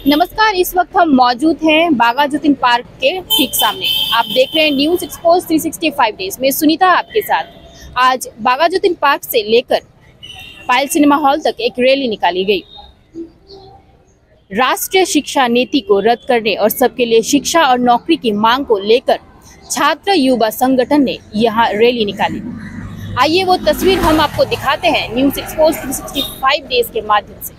नमस्कार, इस वक्त हम मौजूद हैं बागाजुद्दीन पार्क के ठीक सामने। आप देख रहे हैं न्यूज एक्सपोज 365 डेज में सुनीता आपके साथ। आज बागाजुद्दीन पार्क से लेकर पायल सिनेमा हॉल तक एक रैली निकाली गई। राष्ट्रीय शिक्षा नीति को रद्द करने और सबके लिए शिक्षा और नौकरी की मांग को लेकर छात्र युवा संगठन ने यहाँ रैली निकाली। आइए वो तस्वीर हम आपको दिखाते हैं न्यूज एक्सपोज 365 डेज के माध्यम से।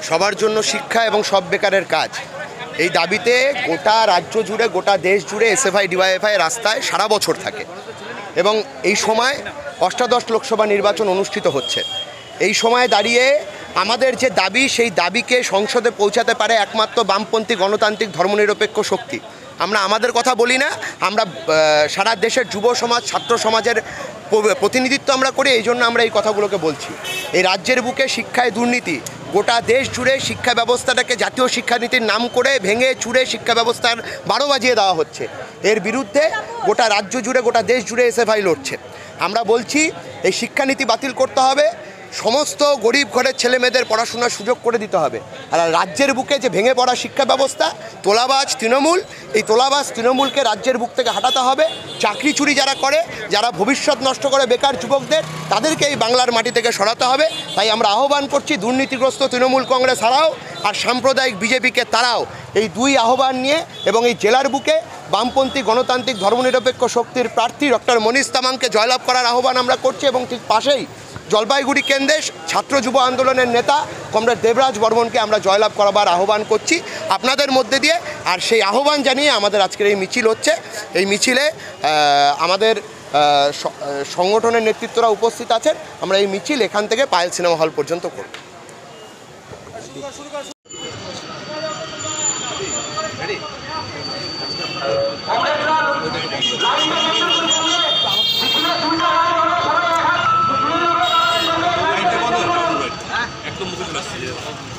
সবার জন্য শিক্ষা এবং সব বেকারের কাজ, এই দাবিতে গোটা রাজ্য জুড়ে গোটা দেশ জুড়ে এসএফআই ডিওয়াইএফআই রাস্তায় সারা বছর থাকে এবং এই সময় অষ্টাদশ লোকসভা নির্বাচন অনুষ্ঠিত হচ্ছে। এই সময় দাঁড়িয়ে আমাদের যে দাবি, সেই দাবিকে সংসদে পৌঁছাতে পারে একমাত্র বামপন্থী গণতান্ত্রিক ধর্মনিরপেক্ষ শক্তি। আমরা আমাদের কথা বলি না, আমরা সারা দেশের যুব সমাজ ছাত্র সমাজের প্রতিনিধিত্ব আমরা করি, এই জন্য আমরা এই কথাগুলোকে বলছি। এই রাজ্যের বুকে শিক্ষায় দুর্নীতি, গোটা দেশ জুড়ে শিক্ষা ব্যবস্থাটাকে জাতীয় শিক্ষানীতির নাম করে ভেঙে চুরে শিক্ষা ব্যবস্থার 12 বাজিয়ে দেওয়া হচ্ছে। এর বিরুদ্ধে গোটা রাজ্য জুড়ে গোটা দেশ জুড়ে এসএফআই লড়ছে। আমরা বলছি এই শিক্ষানীতি বাতিল করতে হবে, সমস্ত গরিব ঘরের ছেলেমেয়েদের পড়াশোনার সুযোগ করে দিতে হবে। আর রাজ্যের বুকে যে ভেঙে পড়া শিক্ষা ব্যবস্থা, তোলাবাজ তৃণমূল, এই তোলাবাজ তৃণমূলকে রাজ্যের বুক থেকে হাঁটাতে হবে। চাকরি চুরি যারা করে, যারা ভবিষ্যৎ নষ্ট করে বেকার যুবকদের, তাদেরকে এই বাংলার মাটি থেকে সরাতে হবে। তাই আমরা আহ্বান করছি দুর্নীতিগ্রস্ত তৃণমূল কংগ্রেস হারাও আর সাম্প্রদায়িক বিজেপিকে তারাও। এই দুই আহ্বান নিয়ে এবং এই জেলার বুকে বামপন্থী গণতান্ত্রিক ধর্মনিরপেক্ষ শক্তির প্রার্থী ডক্টর মনীষ তামাংকে জয়লাভ করার আহ্বান আমরা করছি। এবং ঠিক পাশেই জলপাইগুড়ি কেন্দ্রে ছাত্র যুব আন্দোলনের নেতা কমরেড দেবরাজ বর্মনকে আমরা জয়লাভ করাবার আহ্বান করছি আপনাদের মধ্যে দিয়ে। আর সেই আহ্বান জানিয়ে আমাদের আজকের এই মিছিল হচ্ছে। এই মিছিলে আমাদের সংগঠনের নেতৃত্বরা উপস্থিত আছেন। আমরা এই মিছিল এখান থেকে পায়েল সিনেমা হল পর্যন্ত করব।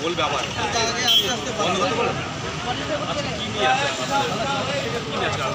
বলবে আবার বন্ধ করতে বলে আচ্ছা কি নিয়ে আছে